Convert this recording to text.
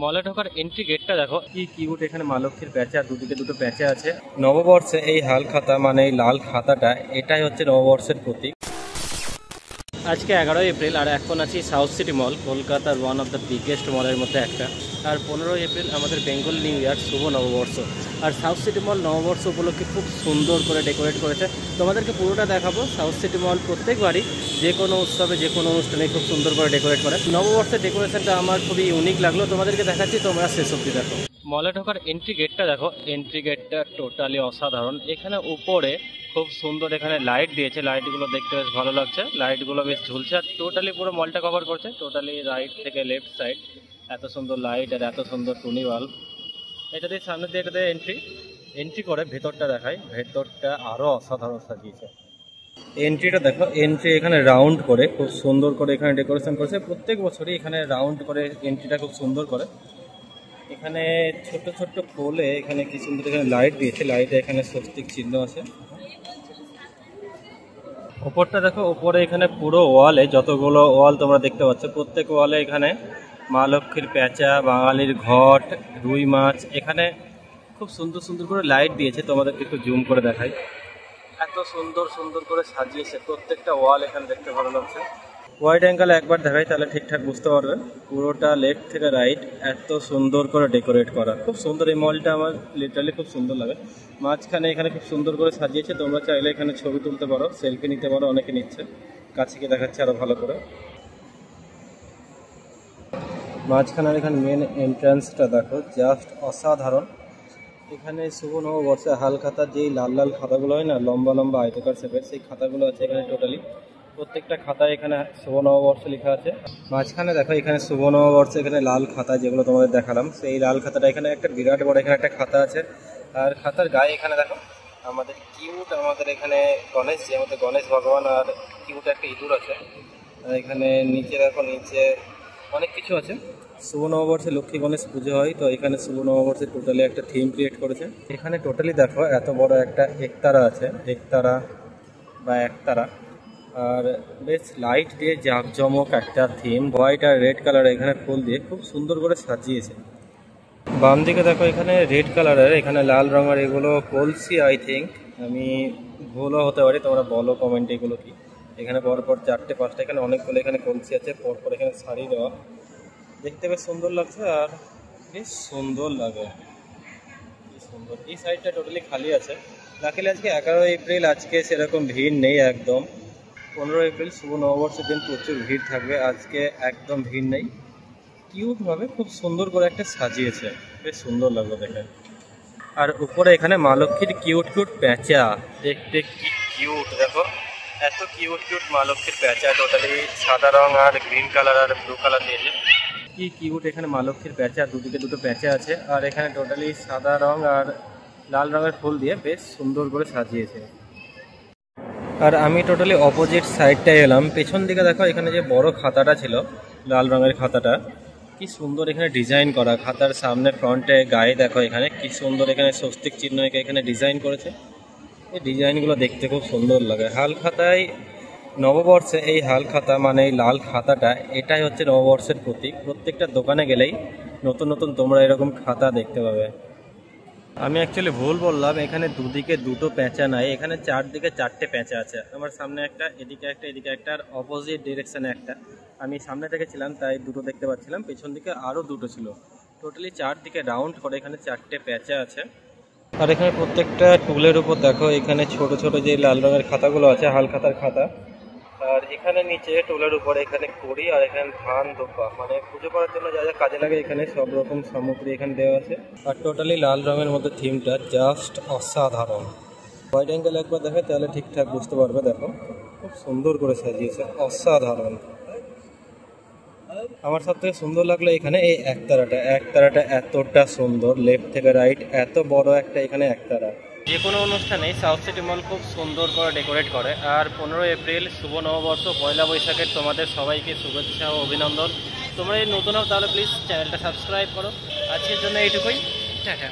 মলে ঢোকার এন্ট্রি গেটটা দেখো কি কিউট, এখানে মা লক্ষ্মীর প্যাঁচা, দুদিকে দুটো প্যাঁচা আছে। নববর্ষে এই হাল খাতা মানে এই লাল খাতাটা, এটাই হচ্ছে নববর্ষের প্রতীক। আজকে 11ই এপ্রিল আর এখন আছি সাউথ সিটি মল, কলকাতার ওয়ান অফ দ্য বিগেস্ট মলের মধ্যে একটা। আর 15ই এপ্রিল আমাদের বেঙ্গল নিউ ইয়ার, শুভ নববর্ষ। আর সাউথ সিটি মল নববর্ষ উপলক্ষে খুব সুন্দর করে ডেকোরেট করেছে। তোমাদেরকে পুরোটা দেখাবো। সাউথ সিটি মল প্রত্যেকবারই যে কোনো উৎসবে যে কোনো অনুষ্ঠানে খুব সুন্দর করে ডেকোরেট করে। নববর্ষের ডেকোরেশনটা আমার খুবই ইউনিক লাগলো, তোমাদেরকে দেখাচ্ছি, তোমরা শেষ অবধি দেখো। মলে ঢোকার এন্ট্রি গেটটা দেখো, এন্ট্রি গেটটা টোটালি অসাধারণ। এখানে উপরে খুব সুন্দর এখানে লাইট দিয়েছে, লাইটগুলো দেখতে বেশ ভালো লাগছে, লাইটগুলো বেশ ঝুলছে আর টোটালি পুরো মলটা কভার করছে, টোটালি রাইট থেকে লেফট সাইড। এত সুন্দর লাইট আর এত সুন্দর টুনি বাল্ব। এটা দিয়ে সামনে দিয়ে এটাতে এন্ট্রি করে ভেতরটা দেখায়, ভেতরটা আরও অসাধারণ সাজিয়েছে। এন্ট্রিটা দেখো, এন্ট্রি এখানে রাউন্ড করে খুব সুন্দর করে এখানে ডেকোরেশন করেছে। প্রত্যেক বছরই এখানে রাউন্ড করে এন্ট্রিটা খুব সুন্দর করে। এখানে ছোট ছোট পোলে এখানে কি সুন্দর এখানে লাইট দিয়েছে, লাইটে এখানে স্বস্তিক চিহ্ন আছে। ওপরটা দেখো, ওপরে এখানে পুরো ওয়ালে যতগুলো ওয়াল তোমরা দেখতে পাচ্ছ, প্রত্যেক ওয়ালে এখানে মা লক্ষ্মীর প্যাঁচা, বাঙালির ঘট, রুই মাছ, এখানে খুব সুন্দর সুন্দর করে লাইট দিয়েছে। তোমাদেরকে একটু জুম করে দেখাই, এত সুন্দর সুন্দর করে সাজিয়েছে প্রত্যেকটা ওয়াল, এখানে দেখতে ভালো লাগছে। ওয়াইড অ্যাঙ্গেলে একবার দেখাই তাহলে ঠিকঠাক বুঝতে পারবেন। পুরোটা লেফট থেকে রাইট এত সুন্দর করে ডেকোরেট করা, খুব সুন্দর। এই মলটা আমার লিটারালি খুব সুন্দর লাগে। মাঝখানে এখানে খুব সুন্দর করে সাজিয়েছে, তোমরা চাইলে এখানে ছবি তুলতে পারো, সেলফি নিতে পারো, অনেকে নিচ্ছে। কাছে গিয়ে দেখাচ্ছে আরও ভালো করে। মাঝখানের এখানে মেন এন্ট্রান্সটা দেখো, জাস্ট অসাধারণ। এখানে শুভ নববর্ষে হাল খাতার যেই লাল লাল খাতাগুলো হয় না, লম্বা লম্বা আয়তকার শেপের, সেই খাতাগুলো আছে এখানে টোটালি। প্রত্যেকটা খাতায় এখানে শুভ নববর্ষ লেখা আছে। মাঝখানে দেখো এখানে শুভ নববর্ষ, এখানে লাল খাতা যেগুলো তোমাদের দেখালাম, সেই লাল খাতাটা এখানে একটা বিরাট বড় এখানে একটা খাতা আছে। আর খাতার গায়ে এখানে দেখো আমাদের কিউট, আমাদের এখানে গণেশ, যে আমাদের গণেশ ভগবান আর কিউট একটা ইঁদুর আছে। আর এখানে নিচে দেখো, নিচে অনেক কিছু আছে। শুভ নববর্ষে লক্ষ্মী গণেশ পুজো হয়, তো এখানে শুভ নববর্ষে টোটালি একটা থিম ক্রিয়েট করেছে। এখানে টোটালি দেখো এত বড় একটা একতারা আছে, একতারা বা একতারা, আর বেশ লাইট দিয়ে জাঁকজমক একটা থিম, হোয়াইট আর রেড কালার এখানে ফুল দিয়ে খুব সুন্দর করে সাজিয়েছে। বাম দিকে দেখো এখানে রেড কালারের, এখানে লাল রঙের, এগুলো কলসি আই থিঙ্ক, আমি ভুলও হতে পারি, তোমরা বলো কমেন্টে এগুলো কি। এখানে পরপর 4টে 5টা এখানে অনেকগুলো এখানে কলসি আছে, পরপর এখানে শাড়ি দেওয়া, দেখতে বেশ সুন্দর লাগছে আর বেশ সুন্দর লাগে, কি সুন্দর। এই সাইডটা টোটালি খালি আছে। লাকিলি আজকে 11ই এপ্রিল, আজকে সেরকম ভিড় নেই একদম। 15 এপ্রিল শুভ নববর্ষের দিন প্রচুর ভিড় থাকবে, আজকে একদম ভিড় নেই। কিউটভাবে খুব সুন্দর করে একটা সাজিয়েছে, বেশ সুন্দর লাগলো দেখে। আর উপরে এখানে মা লক্ষ্মীর কিউট কিউট প্যাঁচা, দেখতে কি কিউট দেখো, এত কিউট কিউট মা লক্ষ্মীর প্যাঁচা, টোটালি সাদা রং আর গ্রিন কালার আর ব্লু কালার দিয়েছে। কি কিউট এখানে মা লক্ষ্মীর প্যাঁচা, দুদিকে দুটো প্যাঁচা আছে আর এখানে টোটালি সাদা রং আর লাল রঙের ফুল দিয়ে বেশ সুন্দর করে সাজিয়েছে। আর আমি টোটালি অপোজিট সাইডটায় এলাম। পেছন দিকে দেখো এখানে যে বড় খাতাটা ছিল, লাল রঙের খাতাটা, কি সুন্দর এখানে ডিজাইন করা। খাতার সামনে ফ্রন্টে গায়ে দেখো এখানে কি সুন্দর এখানে স্বস্তিক চিহ্ন এখানে ডিজাইন করেছে। এই ডিজাইনগুলো দেখতে খুব সুন্দর লাগে। হাল খাতায় নববর্ষে এই হাল খাতা মানে এই লাল খাতাটা, এটাই হচ্ছে নববর্ষের প্রতীক। প্রত্যেকটা দোকানে গেলেই নতুন নতুন তোমরা এরকম খাতা দেখতে পাবে। আমি অ্যাকচুয়ালি ভুল বললাম, এখানে দুদিকে দুটো প্যাঁচা নাই, এখানে চারদিকে 4টে প্যাঁচা আছে। আমার সামনে একটা, এদিকে একটা, এদিকে একটা, আর অপোজিট ডিরেকশানে একটা। আমি সামনে থেকে ছিলাম তাই দুটো দেখতে পাচ্ছিলাম, পেছন দিকে আরও দুটো ছিল। টোটালি চারদিকে রাউন্ড করে এখানে 4টে প্যাঁচা আছে। আর এখানে প্রত্যেকটা টুলের উপর দেখো এখানে ছোট ছোট যে লাল রঙের খাতাগুলো আছে, হাল খাতার খাতা। আর এখানে নিচে টুলের উপরে এখানে কড়ি আর এখানে ধান ধোপা, মানে পুজো করার জন্য যা যা কাজে লাগে এখানে সব রকম সামগ্রী এখানে দেওয়া আছে। আর টোটালি লাল রঙের মধ্যে থিমটা জাস্ট অসাধারণ। ওয়াইড অ্যাঙ্গেল একবার দেখে তাহলে ঠিকঠাক বুঝতে পারবে। দেখো খুব সুন্দর করে সাজিয়েছে, অসাধারণ। আমার সব থেকে সুন্দর লাগলো এখানে এই একতারাটা, একতারাটা এতটা সুন্দর, লেফট থেকে রাইট এত বড় একটা এখানে একতারা। যে কোনো অনুষ্ঠানে সাউথ সিটি মল খুব সুন্দর করে ডেকোরেট করে। আর 15 এপ্রিল শুভ নববর্ষ, পয়লা বৈশাখের তোমাদের সবাইকে শুভেচ্ছা ও অভিনন্দন। তোমরা এই নতুন হও তাহলে প্লিজ চ্যানেলটা সাবস্ক্রাইব করো। আজকের জন্য এইটুকুই, টাটা।